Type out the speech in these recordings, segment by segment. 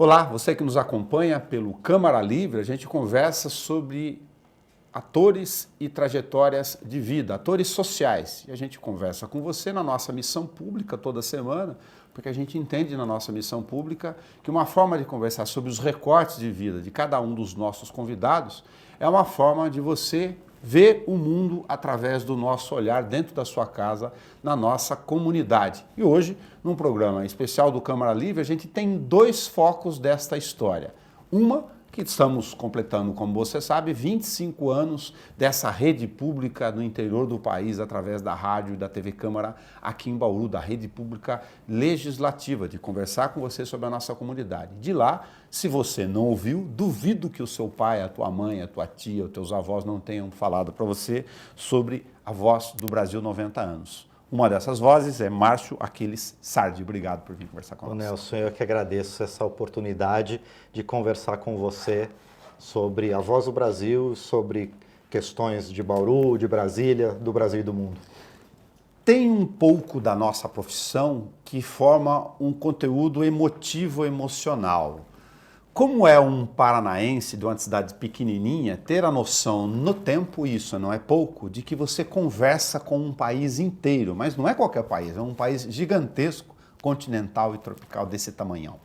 Olá, você que nos acompanha pelo Câmara Livre, a gente conversa sobre atores e trajetórias de vida, atores sociais. E a gente conversa com você na nossa missão pública toda semana, porque a gente entende na nossa missão pública que uma forma de conversar sobre os recortes de vida de cada um dos nossos convidados é uma forma de você ver o mundo através do nosso olhar dentro da sua casa, na nossa comunidade. E hoje, num programa especial do Câmara Livre, a gente tem dois focos desta história. Uma, que estamos completando, como você sabe, 25 anos dessa rede pública no interior do país, através da rádio e da TV Câmara aqui em Bauru, da rede pública legislativa, de conversar com você sobre a nossa comunidade. De lá, se você não ouviu, duvido que o seu pai, a tua mãe, a tua tia, os teus avós não tenham falado para você sobre a Voz do Brasil 90 anos. Uma dessas vozes é Márcio Aquiles Sardi. Obrigado por vir conversar com nós. Nelson, eu que agradeço essa oportunidade de conversar com você sobre a Voz do Brasil, sobre questões de Bauru, de Brasília, do Brasil e do mundo. Tem um pouco da nossa profissão que forma um conteúdo emotivo, emocional. Como é um paranaense de uma cidade pequenininha, ter a noção no tempo, isso não é pouco, de que você conversa com um país inteiro, mas não é qualquer país, é um país gigantesco, continental e tropical desse tamanhão.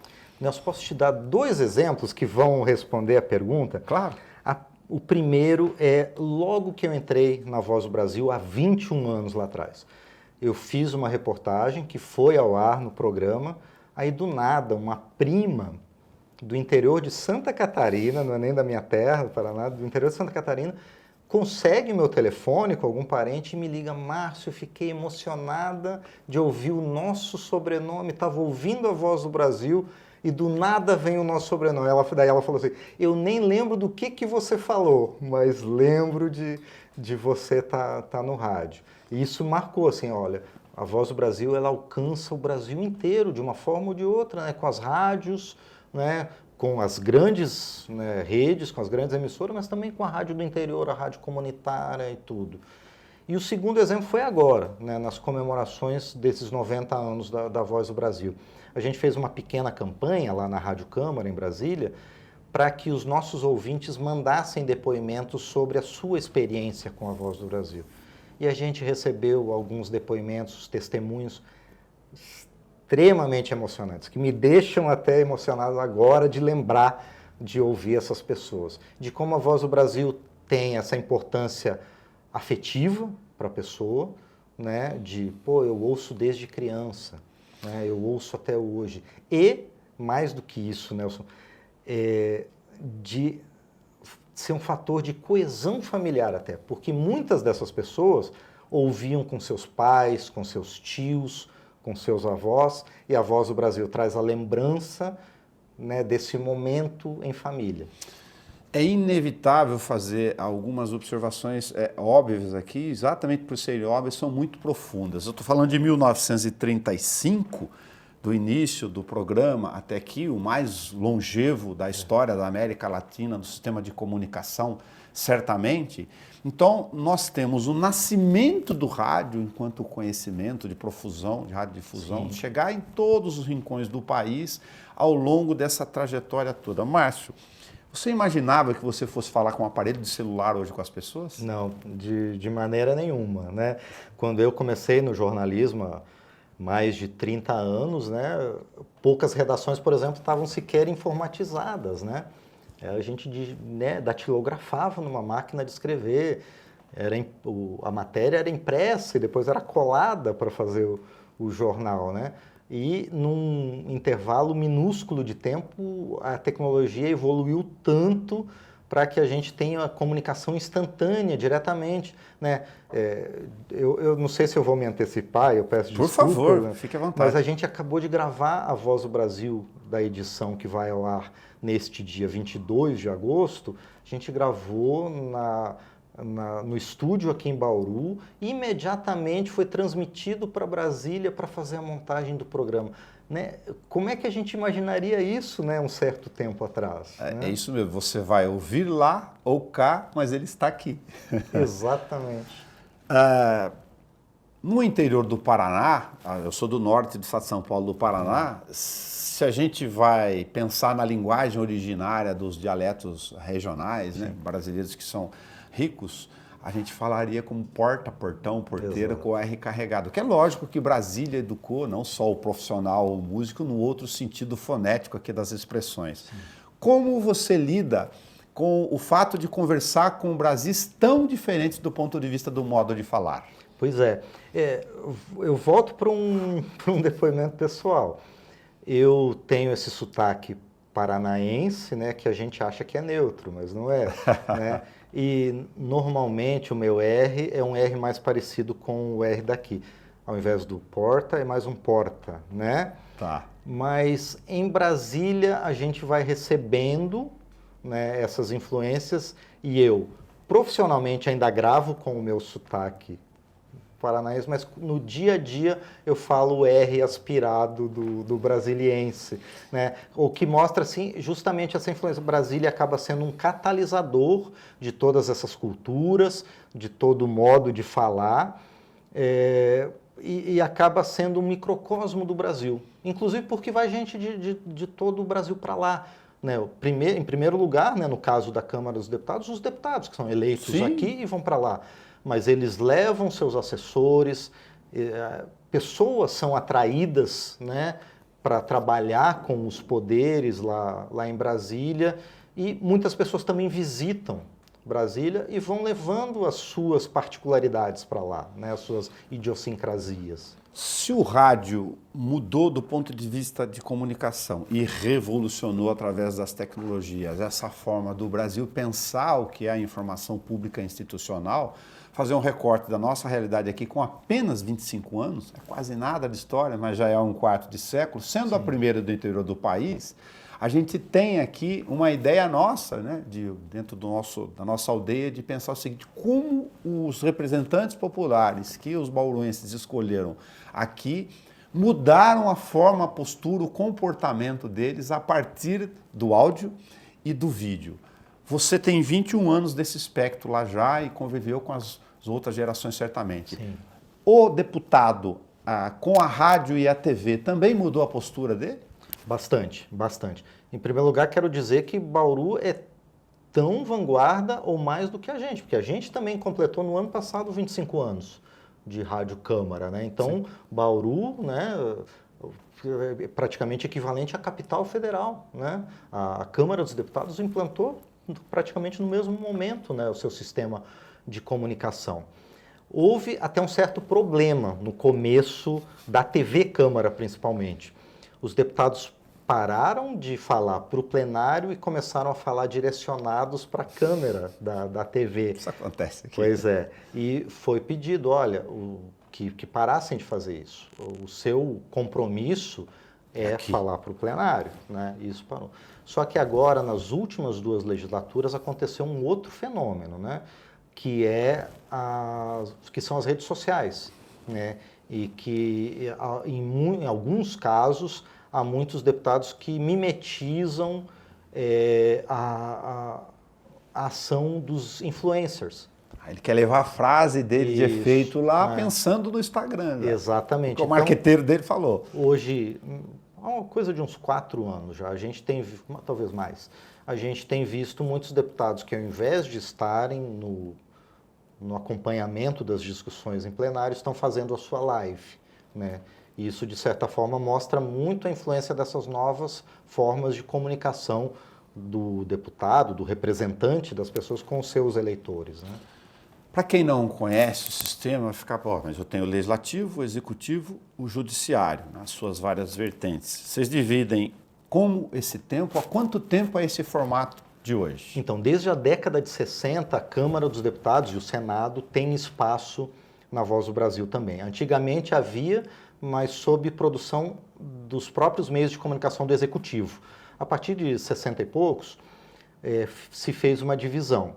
Nelson, posso te dar dois exemplos que vão responder a pergunta? Claro. O primeiro é logo que eu entrei na Voz do Brasil, há 21 anos lá atrás. Eu fiz uma reportagem que foi ao ar no programa, aí do nada uma prima do interior de Santa Catarina, não é nem da minha terra, do Paraná, do interior de Santa Catarina, consegue meu telefone com algum parente e me liga: Márcio, eu fiquei emocionada de ouvir o nosso sobrenome, estava ouvindo a Voz do Brasil e do nada vem o nosso sobrenome. Daí ela falou assim: eu nem lembro do que você falou, mas lembro de você tá no rádio. E isso marcou assim, olha, a Voz do Brasil ela alcança o Brasil inteiro de uma forma ou de outra, né, com as rádios, né, com as grandes, né, redes, com as grandes emissoras, mas também com a rádio do interior, a rádio comunitária e tudo. E o segundo exemplo foi agora, né, nas comemorações desses 90 anos da Voz do Brasil. A gente fez uma pequena campanha lá na Rádio Câmara, em Brasília, para que os nossos ouvintes mandassem depoimentos sobre a sua experiência com a Voz do Brasil. E a gente recebeu alguns depoimentos, testemunhos extremamente emocionantes, que me deixam até emocionado agora de lembrar de ouvir essas pessoas, de como a Voz do Brasil tem essa importância afetiva para a pessoa, né, de, eu ouço desde criança, né, eu ouço até hoje, e, mais do que isso, Nelson, de ser um fator de coesão familiar até, porque muitas dessas pessoas ouviam com seus pais, com seus tios, com seus avós, e a Voz do Brasil traz a lembrança, né, desse momento em família. É inevitável fazer algumas observações óbvias aqui, exatamente por serem óbvias, são muito profundas. Eu estou falando de 1935, do início do programa até aqui, o mais longevo da história da América Latina, do sistema de comunicação, certamente. Então, nós temos o nascimento do rádio enquanto conhecimento de profusão, de radiodifusão, chegar em todos os rincões do país ao longo dessa trajetória toda. Márcio, você imaginava que você fosse falar com um aparelho de celular hoje com as pessoas? Não, de maneira nenhuma, né? Quando eu comecei no jornalismo há mais de 30 anos, né, poucas redações, por exemplo, estavam sequer informatizadas, né? A gente, né, datilografava numa máquina de escrever, a matéria era impressa e depois era colada para fazer o jornal, né? E num intervalo minúsculo de tempo, a tecnologia evoluiu tanto para que a gente tenha a comunicação instantânea, diretamente, né? Eu não sei se eu vou me antecipar, eu peço desculpa. Por favor, né? Fique à vontade. Mas a gente acabou de gravar a Voz do Brasil, da edição que vai ao ar neste dia 22 de agosto, a gente gravou no estúdio aqui em Bauru e imediatamente foi transmitido para Brasília para fazer a montagem do programa. Né? Como é que a gente imaginaria isso, né, um certo tempo atrás? É isso mesmo, você vai ouvir lá ou cá, mas ele está aqui. Exatamente. No interior do Paraná, eu sou do norte do estado de São Paulo do Paraná, se a gente vai pensar na linguagem originária dos dialetos regionais, né, brasileiros que são ricos, a gente falaria como porta, portão, porteira. Exato. Com o R carregado. Que é lógico que Brasília educou não só o profissional, o músico, no outro sentido fonético aqui das expressões. Sim. Como você lida com o fato de conversar com Brasis tão diferentes do ponto de vista do modo de falar? Pois é. Eu volto para um depoimento pessoal. Eu tenho esse sotaque paranaense, né, que a gente acha que é neutro, mas não é, né? E normalmente o meu R é um R mais parecido com o R daqui. Ao invés do porta, é mais um porta, né? Tá. Mas em Brasília a gente vai recebendo, né, essas influências e eu profissionalmente ainda gravo com o meu sotaque paranaense, mas no dia a dia eu falo o R aspirado do brasiliense, né? O que mostra, assim, justamente essa influência. Brasília acaba sendo um catalisador de todas essas culturas, de todo modo de falar, e acaba sendo um microcosmo do Brasil, inclusive porque vai gente de todo o Brasil para lá. Né, em primeiro lugar, né, no caso da Câmara dos Deputados, os deputados que são eleitos Sim. aqui e vão para lá. Mas eles levam seus assessores, pessoas são atraídas, né, para trabalhar com os poderes lá em Brasília, e muitas pessoas também visitam Brasília e vão levando as suas particularidades para lá, né, as suas idiosincrasias. Se o rádio mudou do ponto de vista de comunicação e revolucionou através das tecnologias essa forma do Brasil pensar o que é a informação pública institucional, fazer um recorte da nossa realidade aqui com apenas 25 anos, é quase nada de história, mas já é um quarto de século, sendo Sim. a primeira do interior do país, a gente tem aqui uma ideia nossa, né, dentro da nossa aldeia, de pensar o seguinte: como os representantes populares que os bauruenses escolheram aqui mudaram a forma, a postura, o comportamento deles a partir do áudio e do vídeo. Você tem 21 anos desse espectro lá já e conviveu com as outras gerações certamente. Sim. O deputado, com a rádio e a TV, também mudou a postura dele? Bastante, bastante. Em primeiro lugar, quero dizer que Bauru é tão vanguarda ou mais do que a gente, porque a gente também completou no ano passado 25 anos de Rádio Câmara, né? Então, Sim. Bauru, né, é praticamente equivalente à capital federal, né? A Câmara dos Deputados implantou praticamente no mesmo momento, né, o seu sistema de comunicação. Houve até um certo problema no começo da TV Câmara, principalmente. Os deputados pararam de falar para o plenário e começaram a falar direcionados para a câmera da TV. Isso acontece aqui. Pois é. E foi pedido, olha, que parassem de fazer isso. O seu compromisso é aqui. Falar para o plenário, né? Isso parou. Só que agora, nas últimas 2 legislaturas, aconteceu um outro fenômeno, né? Que são as redes sociais, né? E que, em alguns casos, há muitos deputados que mimetizam a ação dos influencers. Ele quer levar a frase dele de efeito lá, pensando no Instagram. Né? Exatamente. O marqueteiro dele falou. Hoje, há uma coisa de uns 4 anos já, a gente tem, talvez mais, a gente tem visto muitos deputados que, ao invés de estarem no acompanhamento das discussões em plenário, estão fazendo a sua live, né? E isso, de certa forma, mostra muito a influência dessas novas formas de comunicação do deputado, do representante das pessoas com os seus eleitores, né? Para quem não conhece o sistema, vai ficar, mas eu tenho o legislativo, o executivo, o judiciário, nas suas várias vertentes. Vocês dividem como esse tempo, há quanto tempo é esse formato de hoje? Então, desde a década de 60, a Câmara dos Deputados e o Senado têm espaço na Voz do Brasil também. Antigamente havia, mas sob produção dos próprios meios de comunicação do Executivo. A partir de 60 e poucos, se fez uma divisão.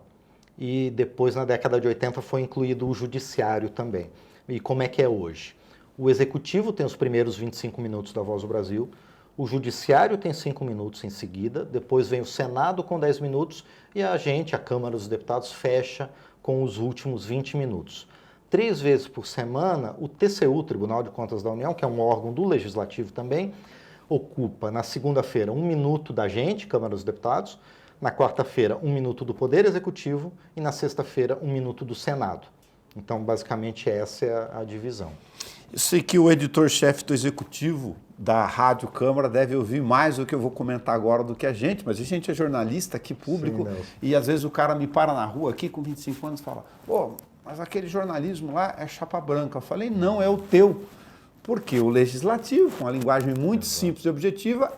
E depois, na década de 80, foi incluído o Judiciário também. E como é que é hoje? O Executivo tem os primeiros 25 minutos da Voz do Brasil, o Judiciário tem 5 minutos em seguida, depois vem o Senado com 10 minutos e a Câmara dos Deputados, fecha com os últimos 20 minutos. 3 vezes por semana, o TCU, Tribunal de Contas da União, que é um órgão do Legislativo também, ocupa na segunda-feira 1 minuto da gente, Câmara dos Deputados, na quarta-feira 1 minuto do Poder Executivo e na sexta-feira 1 minuto do Senado. Então, basicamente, essa é a divisão. Eu sei que o editor-chefe do Executivo da Rádio Câmara deve ouvir mais do que eu vou comentar agora do que a gente, mas a gente é jornalista aqui, público, Sim, e às vezes o cara me para na rua aqui com 25 anos e fala, pô, mas aquele jornalismo lá é chapa branca. Eu falei, não, é o teu. Porque o legislativo, com uma linguagem muito simples e objetiva,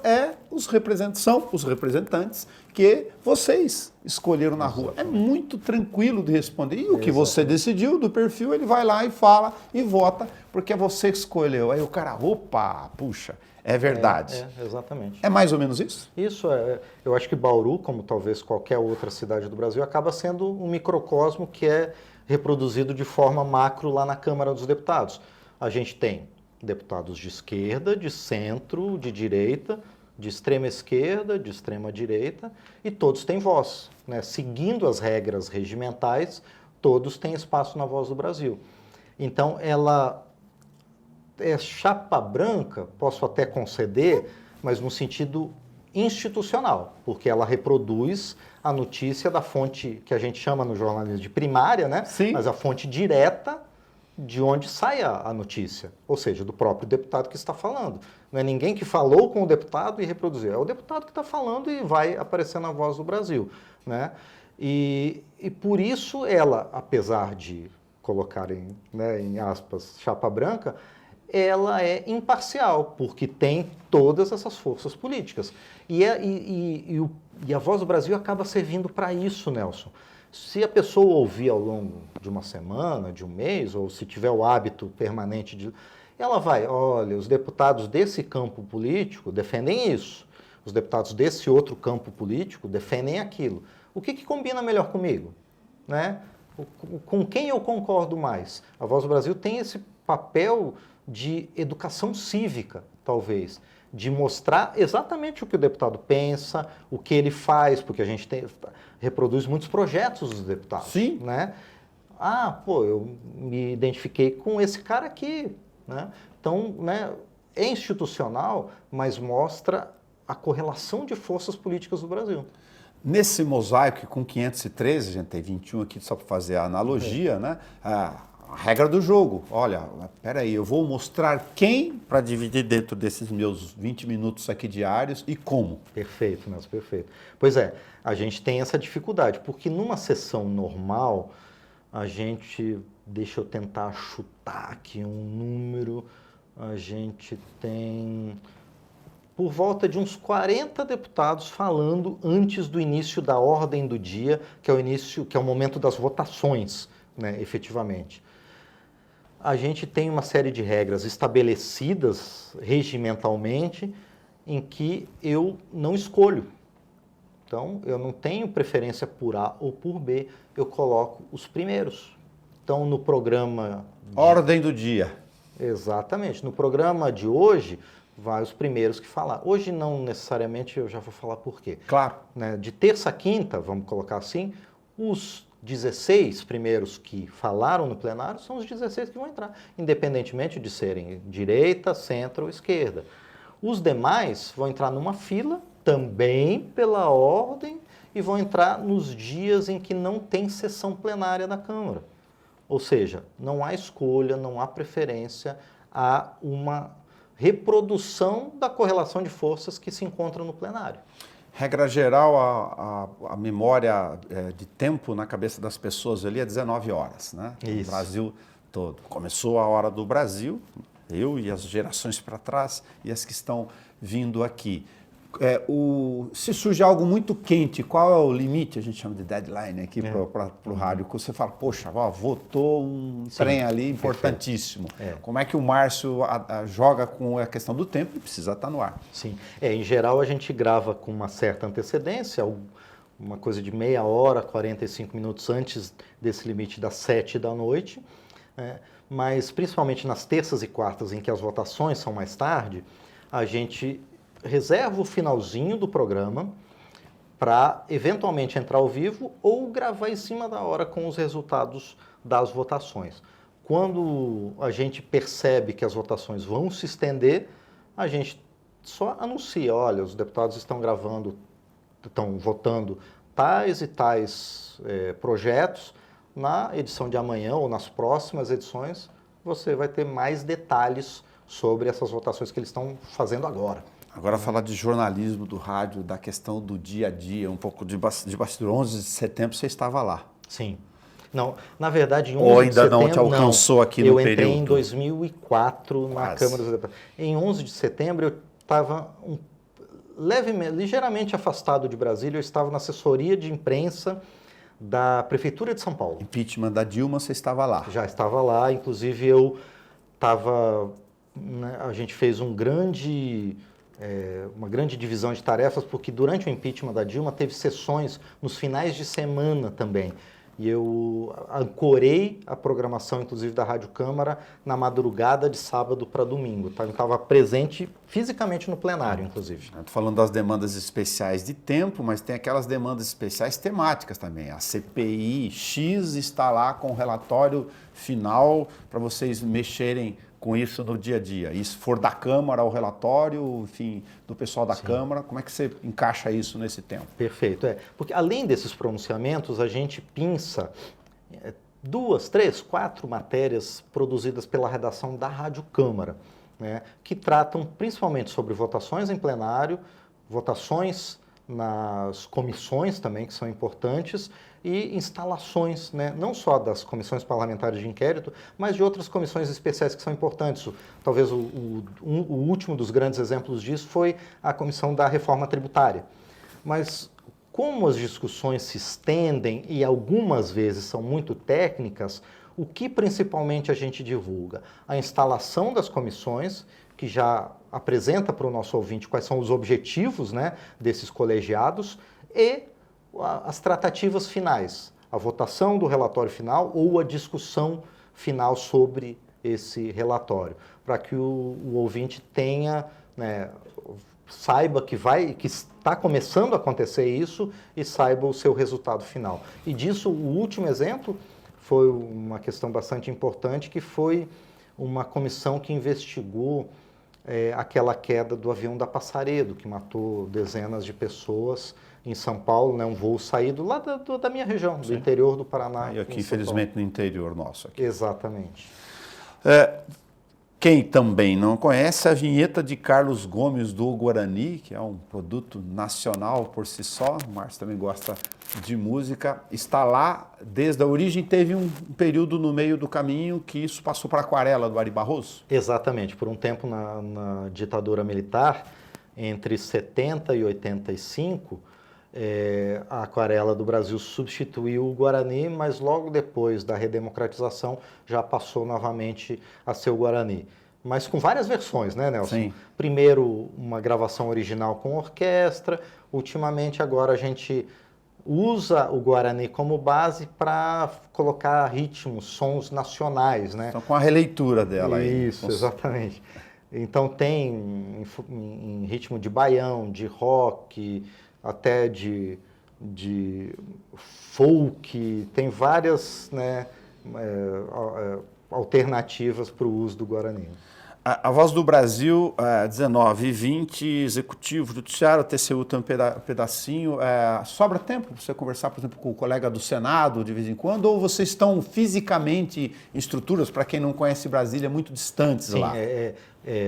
são os representantes que vocês escolheram na rua. É muito tranquilo de responder. E o que você decidiu do perfil, ele vai lá e fala e vota, porque você escolheu. Aí o cara, opa, puxa, é verdade. Exatamente. É mais ou menos isso? Isso, eu acho que Bauru, como talvez qualquer outra cidade do Brasil, acaba sendo um microcosmo que é reproduzido de forma macro lá na Câmara dos Deputados. A gente tem deputados de esquerda, de centro, de direita, de extrema esquerda, de extrema direita, e todos têm voz, né? Seguindo as regras regimentais, todos têm espaço na Voz do Brasil. Então, ela é chapa branca, posso até conceder, mas no sentido institucional, porque ela reproduz a notícia da fonte que a gente chama no jornalismo de primária, né? Sim. Mas a fonte direta de onde sai a notícia, ou seja, do próprio deputado que está falando. Não é ninguém que falou com o deputado e reproduziu, é o deputado que está falando e vai aparecer na Voz do Brasil, né? E por isso ela, apesar de colocarem, né, em aspas, chapa branca, ela é imparcial, porque tem todas essas forças políticas. E a Voz do Brasil acaba servindo para isso, Nelson. Se a pessoa ouvir ao longo de uma semana, de um mês, ou se tiver o hábito permanente de... Ela vai, olha, os deputados desse campo político defendem isso, os deputados desse outro campo político defendem aquilo. O que combina melhor comigo? Né? Com quem eu concordo mais? A Voz do Brasil tem esse papel de educação cívica, talvez, de mostrar exatamente o que o deputado pensa, o que ele faz, porque a gente reproduz muitos projetos dos deputados. Sim. Né? Ah, pô, eu me identifiquei com esse cara aqui. Né? Então, né, é institucional, mas mostra a correlação de forças políticas do Brasil. Nesse mosaico com 513, a gente tem 21 aqui só para fazer a analogia, né? A regra do jogo. Olha, peraí, eu vou mostrar quem para dividir dentro desses meus 20 minutos aqui diários e como. Perfeito, Nelson, perfeito. Pois é, a gente tem essa dificuldade, porque numa sessão normal, a gente, deixa eu tentar chutar aqui um número, a gente tem por volta de uns 40 deputados falando antes do início da ordem do dia, que é o momento das votações, né, efetivamente. A gente tem uma série de regras estabelecidas regimentalmente em que eu não escolho. Então, eu não tenho preferência por A ou por B, eu coloco os primeiros. Então, no programa... Ordem do dia. Exatamente. No programa de hoje, vai os primeiros que falar. Hoje, não necessariamente, eu já vou falar por quê. Claro. Né? De terça a quinta, vamos colocar assim, os 16 primeiros que falaram no plenário são os 16 que vão entrar, independentemente de serem direita, centro ou esquerda. Os demais vão entrar numa fila, também pela ordem, e vão entrar nos dias em que não tem sessão plenária da Câmara. Ou seja, não há escolha, não há preferência, há uma reprodução da correlação de forças que se encontram no plenário. Regra geral, a memória de tempo na cabeça das pessoas ali é 19 horas, né? Isso. O Brasil todo. Começou a hora do Brasil, eu e as gerações para trás e as que estão vindo aqui. Se surge algo muito quente, qual é o limite? A gente chama de deadline aqui para o rádio. Que você fala, poxa, votou um trem ali importantíssimo. Como é que o Márcio joga com a questão do tempo e precisa estar no ar? Sim, em geral a gente grava com uma certa antecedência, uma coisa de meia hora, 45 minutos antes desse limite das 7 da noite, né? Mas principalmente nas terças e quartas em que as votações são mais tarde, a gente reserva o finalzinho do programa para eventualmente entrar ao vivo ou gravar em cima da hora com os resultados das votações. quando a gente percebe que as votações vão se estender, a gente só anuncia, olha, os deputados estão votando tais e tais projetos. Na edição de amanhã ou nas próximas edições, você vai ter mais detalhes sobre essas votações que eles estão fazendo agora. Agora falar de jornalismo do rádio, da questão do dia a dia, um pouco de bastidor. 11 de setembro você estava lá. Sim. Não, na verdade, em 11 Ou de ainda setembro, não te alcançou aqui no período? Eu entrei em 2004 na Câmara dos Deputados. Em 11 de setembro eu estava ligeiramente afastado de Brasília, eu estava na assessoria de imprensa da Prefeitura de São Paulo. Impeachment da Dilma, você estava lá? Já estava lá, inclusive eu estava... Né, a gente fez uma grande divisão de tarefas, porque durante o impeachment da Dilma teve sessões nos finais de semana também. E eu ancorei a programação, inclusive, da Rádio Câmara na madrugada de sábado para domingo. Tá? Eu estava presente fisicamente no plenário, inclusive. Estou falando das demandas especiais de tempo, mas tem aquelas demandas especiais temáticas também. A CPI X está lá com o relatório final para vocês mexerem com isso no dia a dia. E se for da Câmara, o relatório, enfim, do pessoal da Câmara, como é que você encaixa isso nesse tempo? Perfeito. Porque além desses pronunciamentos, a gente pinça 2, 3, 4 matérias produzidas pela redação da Rádio Câmara, né, que tratam principalmente sobre votações em plenário, votações nas comissões também, que são importantes, e instalações, né, não só das comissões parlamentares de inquérito, mas de outras comissões especiais que são importantes. Talvez o último dos grandes exemplos disso foi a comissão da reforma tributária. Mas como as discussões se estendem e algumas vezes são muito técnicas, o que principalmente a gente divulga? A instalação das comissões, que já apresenta para o nosso ouvinte quais são os objetivos, né, desses colegiados, e as tratativas finais, a votação do relatório final ou a discussão final sobre esse relatório, para que o ouvinte tenha, né, saiba que está começando a acontecer isso e saiba o seu resultado final. E disso, o último exemplo foi uma questão bastante importante, que foi uma comissão que investigou aquela queda do avião da Passaredo, que matou dezenas de pessoas em São Paulo, né, um voo saído lá da minha região, do interior do Paraná. E aqui, infelizmente, no interior nosso. Aqui. Exatamente. Quem também não conhece a vinheta de Carlos Gomes do Guarani, que é um produto nacional por si só, o Márcio também gosta de música, está lá desde a origem. Teve um período no meio do caminho que isso passou para a aquarela do Ari Barroso? Exatamente, por um tempo na ditadura militar, entre 70 e 85, a aquarela do Brasil substituiu o Guarani, mas logo depois da redemocratização já passou novamente a ser o Guarani. Mas com várias versões, né, Nelson? Sim. Primeiro uma gravação original com orquestra, ultimamente agora a gente usa o Guarani como base para colocar ritmos, sons nacionais, né? Então com a releitura dela aí. Isso, exatamente. Então tem em ritmo de baião, de rock, até de folk, tem várias, né, alternativas para o uso do Guarani. A Voz do Brasil, 19 e 20, Executivo, Judiciário, TCU tem um pedacinho. Sobra tempo para você conversar, por exemplo, com o colega do Senado de vez em quando, ou vocês estão fisicamente em estruturas, para quem não conhece Brasília, muito distantes? Sim, lá?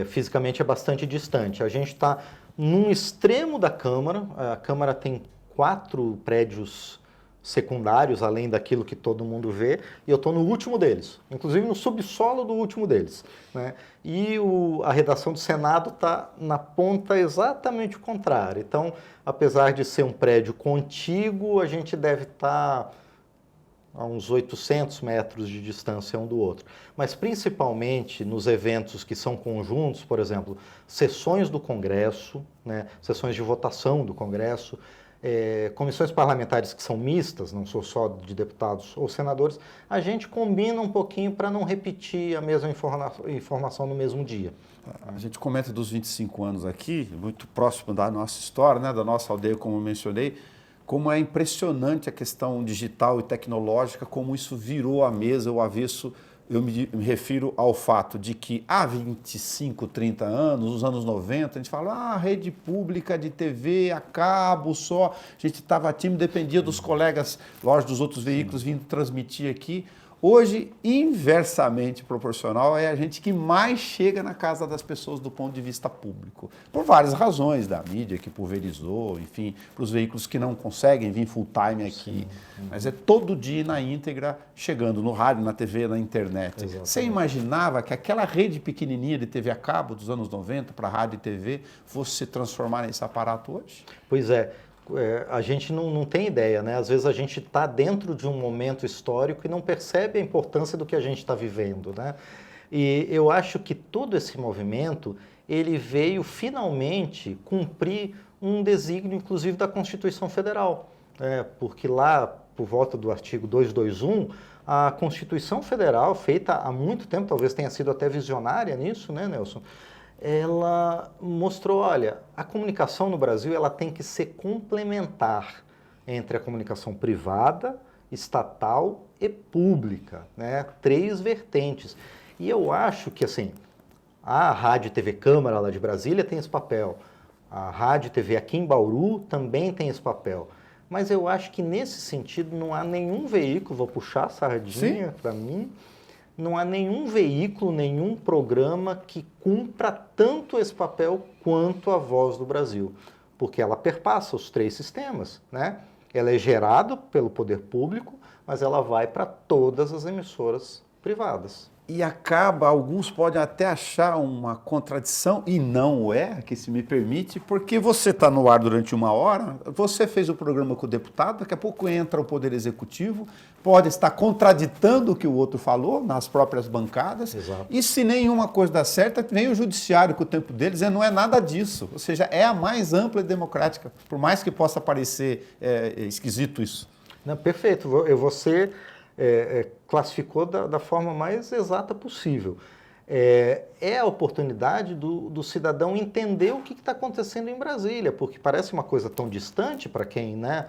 Fisicamente é bastante distante. A gente está num extremo da Câmara. A Câmara tem 4 prédios secundários, além daquilo que todo mundo vê, e eu estou no último deles, inclusive no subsolo do último deles, né? E a redação do Senado está na ponta exatamente contrária. Então, apesar de ser um prédio contíguo, a gente deve estar a uns 800 metros de distância um do outro. Mas principalmente nos eventos que são conjuntos, por exemplo, sessões do Congresso, né, sessões de votação do Congresso, comissões parlamentares que são mistas, não são só de deputados ou senadores, a gente combina um pouquinho para não repetir a mesma informação no mesmo dia. A gente comenta dos 25 anos aqui, muito próximo da nossa história, né, da nossa aldeia, como eu mencionei, como é impressionante a questão digital e tecnológica, como isso virou a mesa, o avesso eu me refiro ao fato de que há 25, 30 anos, nos anos 90, a gente fala, rede pública de TV, a cabo só, a gente estava tímido, dependia dos colegas, lógico, dos outros veículos vindo transmitir aqui. Hoje, inversamente proporcional, é a gente que mais chega na casa das pessoas do ponto de vista público. Por várias razões, da mídia que pulverizou, enfim, para os veículos que não conseguem vir full time aqui. Sim. Mas é todo dia na íntegra, chegando no rádio, na TV, na internet. Exatamente. Você imaginava que aquela rede pequenininha de TV a cabo dos anos 90 para rádio e TV fosse se transformar nesse aparato hoje? Pois é. A gente não tem ideia, né? Às vezes a gente está dentro de um momento histórico e não percebe a importância do que a gente está vivendo, né? E eu acho que todo esse movimento, ele veio finalmente cumprir um desígnio, inclusive, da Constituição Federal, né? Porque lá, por volta do artigo 221, a Constituição Federal, feita há muito tempo, talvez tenha sido até visionária nisso, né, Nelson? Ela mostrou, olha, a comunicação no Brasil ela tem que ser complementar entre a comunicação privada, estatal e pública, né? 3 vertentes. E eu acho que, assim, a Rádio e TV Câmara lá de Brasília tem esse papel, a Rádio e TV aqui em Bauru também tem esse papel. Mas eu acho que, nesse sentido, não há nenhum veículo, vou puxar a sardinha para mim, não há nenhum veículo, nenhum programa que cumpra tanto esse papel quanto a Voz do Brasil, porque ela perpassa os 3 sistemas, né? Ela é gerada pelo poder público, mas ela vai para todas as emissoras privadas. E acaba, alguns podem até achar uma contradição, e não o é, que se me permite, porque você está no ar durante 1 hora, você fez o programa com o deputado, daqui a pouco entra o Poder Executivo, pode estar contraditando o que o outro falou nas próprias bancadas. Exato. E se nenhuma coisa dá certo, vem o Judiciário com o tempo deles, não é nada disso. Ou seja, é a mais ampla e democrática, por mais que possa parecer esquisito isso. Não, perfeito, você classificou da forma mais exata possível. É a oportunidade do cidadão entender o que está acontecendo em Brasília, porque parece uma coisa tão distante para quem, né,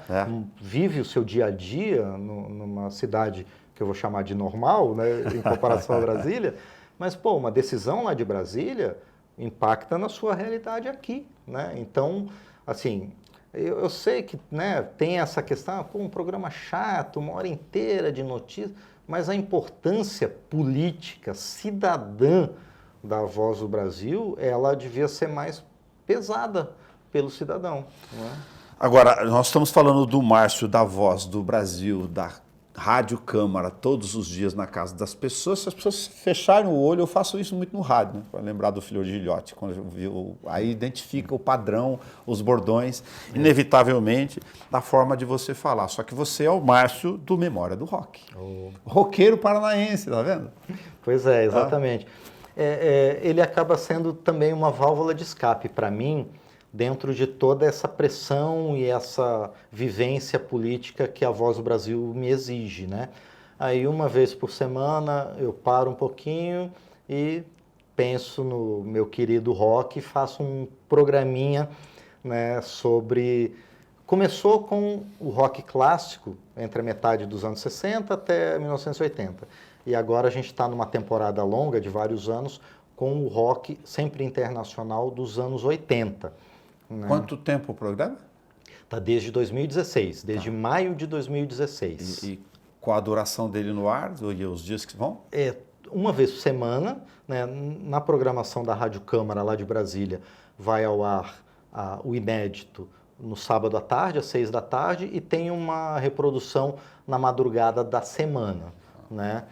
vive o seu dia a dia numa cidade que eu vou chamar de normal, né, em comparação a Brasília, mas, uma decisão lá de Brasília impacta na sua realidade aqui, né? Então, assim, eu sei que, né, tem essa questão, um programa chato, 1 hora inteira de notícias, mas a importância política, cidadã da Voz do Brasil, ela devia ser mais pesada pelo cidadão. Não é? Agora, nós estamos falando do Márcio, da Voz do Brasil, da Rádio Câmara, todos os dias na casa das pessoas. Se as pessoas fecharem o olho, eu faço isso muito no rádio, né? Para lembrar do Filho de Gilhote, quando eu vi, aí identifica o padrão, os bordões, inevitavelmente, da forma de você falar. Só que você é o Márcio do Memória do Rock. Roqueiro paranaense, tá vendo? Pois é, exatamente. Ele acaba sendo também uma válvula de escape para mim, dentro de toda essa pressão e essa vivência política que a Voz do Brasil me exige, né? Aí, 1 vez por semana, eu paro um pouquinho e penso no meu querido rock e faço um programinha, né, sobre... Começou com o rock clássico, entre a metade dos anos 60 até 1980. E agora a gente está numa temporada longa, de vários anos, com o rock sempre internacional dos anos 80. Né? Quanto tempo o programa? Está desde 2016, desde maio de 2016. E qual a duração dele no ar e os dias que vão? 1 vez por semana, né, na programação da Rádio Câmara lá de Brasília, vai ao ar o inédito no sábado à tarde, às 6 da tarde, e tem uma reprodução na madrugada da semana. Né?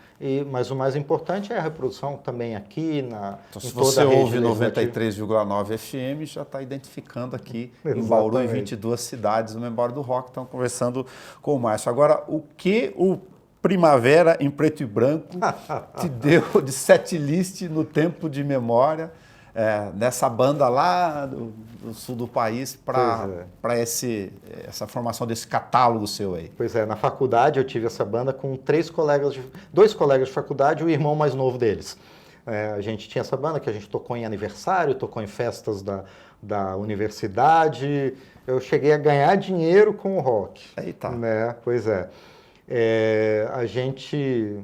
Mas o mais importante é a reprodução também aqui então, se você ouve 93,9 FM, já está identificando aqui em Bauru e 22 cidades no Memória do Rock, estão conversando com o Márcio. Agora, o que o Primavera em preto e branco te deu de setlist no tempo de memória nessa banda lá do sul do país para essa formação desse catálogo seu aí? Pois é, na faculdade eu tive essa banda com 2 colegas de faculdade e o irmão mais novo deles. A gente tinha essa banda que a gente tocou em aniversário, tocou em festas da universidade. Eu cheguei a ganhar dinheiro com o rock. Eita. Né? Pois é. A gente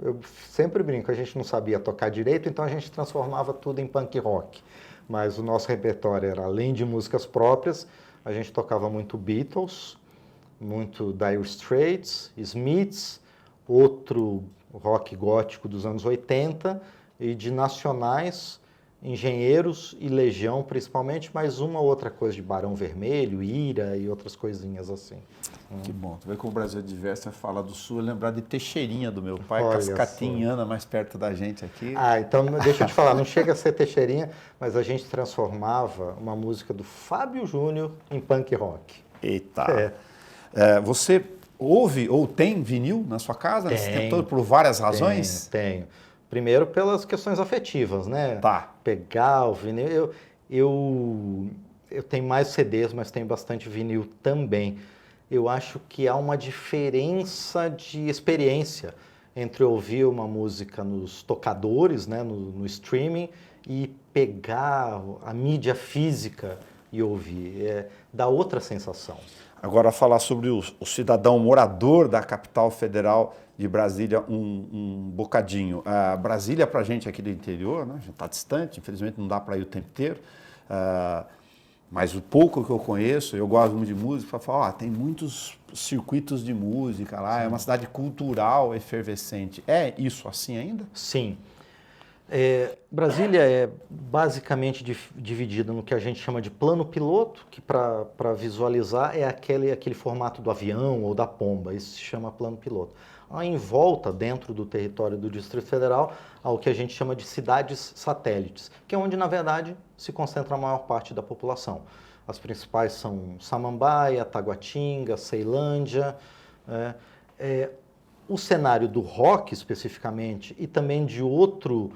Eu sempre brinco, a gente não sabia tocar direito, então a gente transformava tudo em punk rock. Mas o nosso repertório era, além de músicas próprias, a gente tocava muito Beatles, muito Dire Straits, Smiths, outro rock gótico dos anos 80, e de nacionais, Engenheiros e Legião principalmente, mais uma outra coisa de Barão Vermelho, Ira e outras coisinhas assim. Que bom. Tu vê como o Brasil é diverso, é falar do Sul, é lembrar de Teixeirinha do meu pai, Olha Cascatinhana, mais perto da gente aqui. Ah, então deixa eu te falar, não chega a ser Teixeirinha, mas a gente transformava uma música do Fábio Júnior em punk rock. Eita! Você ouve ou tem vinil na sua casa nesse tempo todo por várias razões? Tenho. Primeiro pelas questões afetivas, né? Tá. Pegar o vinil. Eu tenho mais CDs, mas tenho bastante vinil também. Eu acho que há uma diferença de experiência entre ouvir uma música nos tocadores, né, no streaming, e pegar a mídia física e ouvir. Dá outra sensação. Agora, falar sobre o cidadão morador da capital federal de Brasília um bocadinho. Brasília, para a gente aqui do interior, né, a gente está distante, infelizmente não dá para ir o tempo inteiro, mas o pouco que eu conheço, eu gosto muito de música, falo, tem muitos circuitos de música lá, é uma cidade cultural efervescente. É isso assim ainda? Sim. Brasília é basicamente dividida no que a gente chama de plano piloto, que para visualizar é aquele formato do avião ou da pomba, isso se chama plano piloto. Aí em volta, dentro do território do Distrito Federal, há o que a gente chama de cidades satélites, que é onde, na verdade, se concentra a maior parte da população. As principais são Samambaia, Taguatinga, Ceilândia. O cenário do rock, especificamente, e também de outro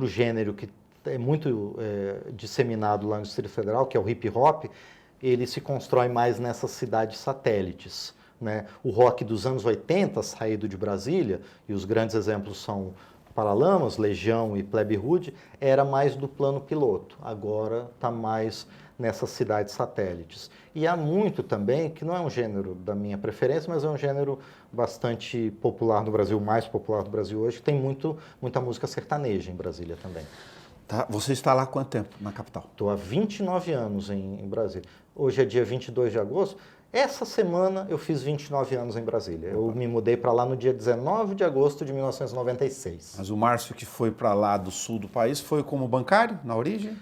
gênero que é muito disseminado lá no Distrito Federal, que é o hip hop, ele se constrói mais nessas cidades satélites. Né? O rock dos anos 80, saído de Brasília, e os grandes exemplos são Paralamas, Legião e Plebe Rude, era mais do plano piloto, agora está mais nessas cidades satélites. E há muito também, que não é um gênero da minha preferência, mas é um gênero bastante popular no Brasil, mais popular do Brasil hoje, que tem muita música sertaneja em Brasília também. Tá. Você está lá há quanto tempo na capital? Estou há 29 anos em Brasília. Hoje é dia 22 de agosto. Essa semana eu fiz 29 anos em Brasília. Eu me mudei para lá no dia 19 de agosto de 1996. Mas o Márcio que foi para lá do sul do país foi como bancário, na origem?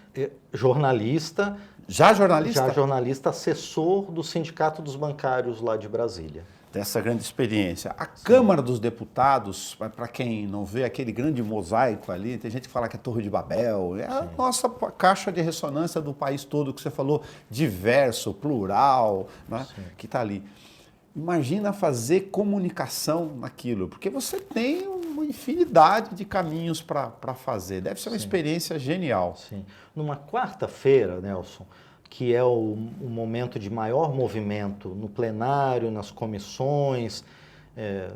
Jornalista. Já jornalista? Já jornalista, assessor do Sindicato dos Bancários lá de Brasília. Dessa grande experiência. A Câmara dos Deputados, para quem não vê aquele grande mosaico ali, tem gente que fala que é Torre de Babel, é a nossa caixa de ressonância do país todo, que você falou, diverso, plural, né, que está ali. Imagina fazer comunicação naquilo, porque você tem uma infinidade de caminhos para fazer. Deve ser uma experiência genial. Sim. Numa quarta-feira, Nelson, que é o momento de maior movimento no plenário, nas comissões,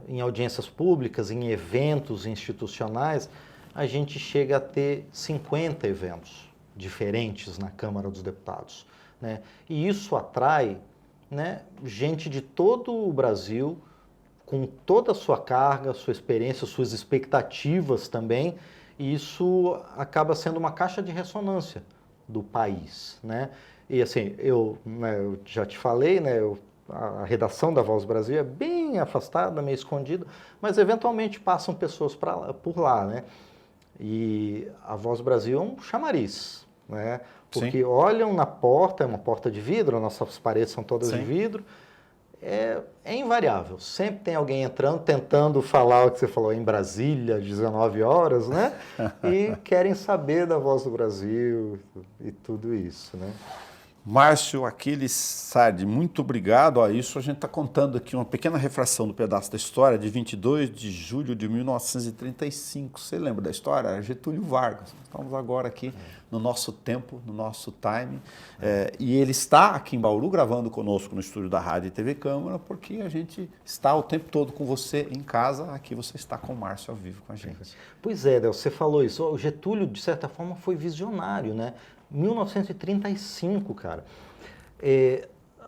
em audiências públicas, em eventos institucionais, a gente chega a ter 50 eventos diferentes na Câmara dos Deputados. Né? E isso atrai, né, gente de todo o Brasil, com toda a sua carga, sua experiência, suas expectativas também, e isso acaba sendo uma caixa de ressonância do país, né? E assim, eu já te falei, né, a redação da Voz do Brasil é bem afastada, meio escondida, mas eventualmente passam pessoas por lá, né? E a Voz do Brasil é um chamariz, né? Porque olham na porta, é uma porta de vidro, nossas paredes são todas de vidro, é invariável. Sempre tem alguém entrando, tentando falar o que você falou em Brasília, 19 horas, né? E querem saber da Voz do Brasil e tudo isso, né? Márcio Aquiles Sardi, muito obrigado. Isso a gente está contando aqui uma pequena refração do pedaço da história de 22 de julho de 1935. Você lembra da história? Era Getúlio Vargas. Estamos agora aqui no nosso tempo, no nosso time. E ele está aqui em Bauru gravando conosco no estúdio da Rádio e TV Câmara, porque a gente está o tempo todo com você em casa. Aqui você está com o Márcio ao vivo com a gente. Pois é, Del, você falou isso. O Getúlio, de certa forma, foi visionário, né? 1935, cara.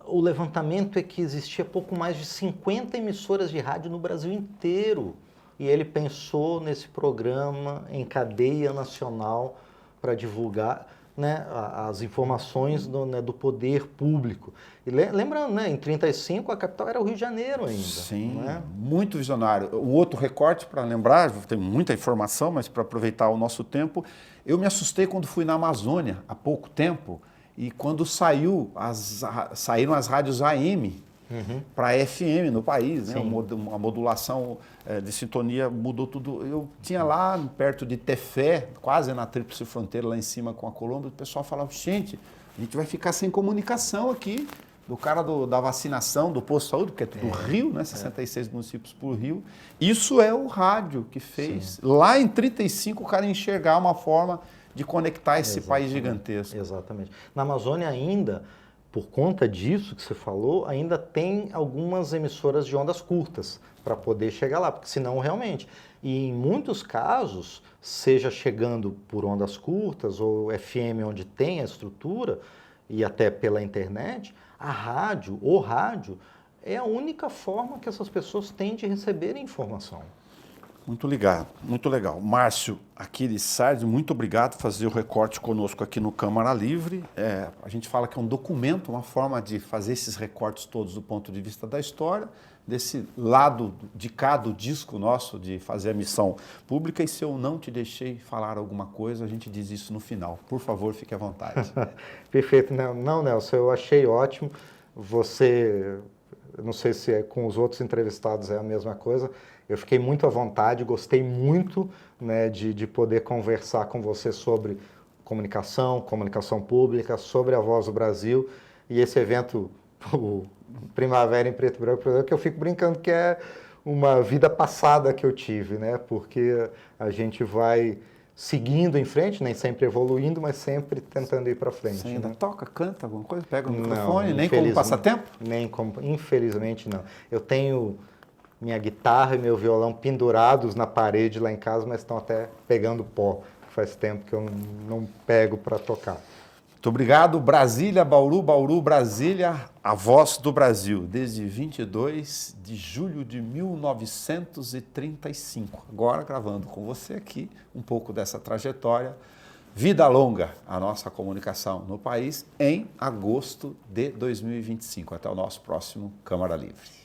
O levantamento é que existia pouco mais de 50 emissoras de rádio no Brasil inteiro. e ele pensou nesse programa em cadeia nacional para divulgar, né, as informações do poder público. E lembrando, né, em 1935 a capital era o Rio de Janeiro ainda. Sim, né? muito visionário. O outro recorte, para lembrar, tem muita informação, mas para aproveitar o nosso tempo, eu me assustei quando fui na Amazônia há pouco tempo e quando saíram as rádios AM para FM no país, né? A modulação de sintonia mudou tudo. Eu tinha lá perto de Tefé, quase na tríplice fronteira, lá em cima com a Colômbia, o pessoal falava, gente, a gente vai ficar sem comunicação aqui, do cara da vacinação, do posto de saúde, porque é tudo Rio, né? 66 municípios por Rio. Isso é o rádio que fez. Sim. Lá em 1935 o cara enxergar uma forma de conectar esse país gigantesco. Exatamente. Na Amazônia ainda, por conta disso que você falou, ainda tem algumas emissoras de ondas curtas para poder chegar lá, porque senão realmente, e em muitos casos, seja chegando por ondas curtas ou FM onde tem a estrutura e até pela internet, o rádio é a única forma que essas pessoas têm de receber informação. Muito ligado, muito legal. Márcio Aquiles Sardi, muito obrigado por fazer o recorte conosco aqui no Câmara Livre. A gente fala que é um documento, uma forma de fazer esses recortes todos do ponto de vista da história, desse lado de cá do disco nosso de fazer a missão pública. E se eu não te deixei falar alguma coisa, a gente diz isso no final. Por favor, fique à vontade. Perfeito. Não, Nelson, eu achei ótimo. Você, não sei se com os outros entrevistados é a mesma coisa, eu fiquei muito à vontade, gostei muito, né, de poder conversar com você sobre comunicação pública, sobre a Voz do Brasil e esse evento, o Primavera em Preto e Branco, que eu fico brincando que é uma vida passada que eu tive, né, porque a gente vai seguindo em frente, nem sempre evoluindo, mas sempre tentando ir para frente. Você ainda né? toca, canta alguma coisa, pega o microfone, nem como passatempo? Infelizmente não. Eu tenho minha guitarra e meu violão pendurados na parede lá em casa, mas estão até pegando pó. Faz tempo que eu não pego para tocar. Muito obrigado. Brasília, Bauru, Bauru, Brasília, a Voz do Brasil, desde 22 de julho de 1935. Agora gravando com você aqui um pouco dessa trajetória. Vida longa, a nossa comunicação no país, em agosto de 2025. Até o nosso próximo Câmara Livre.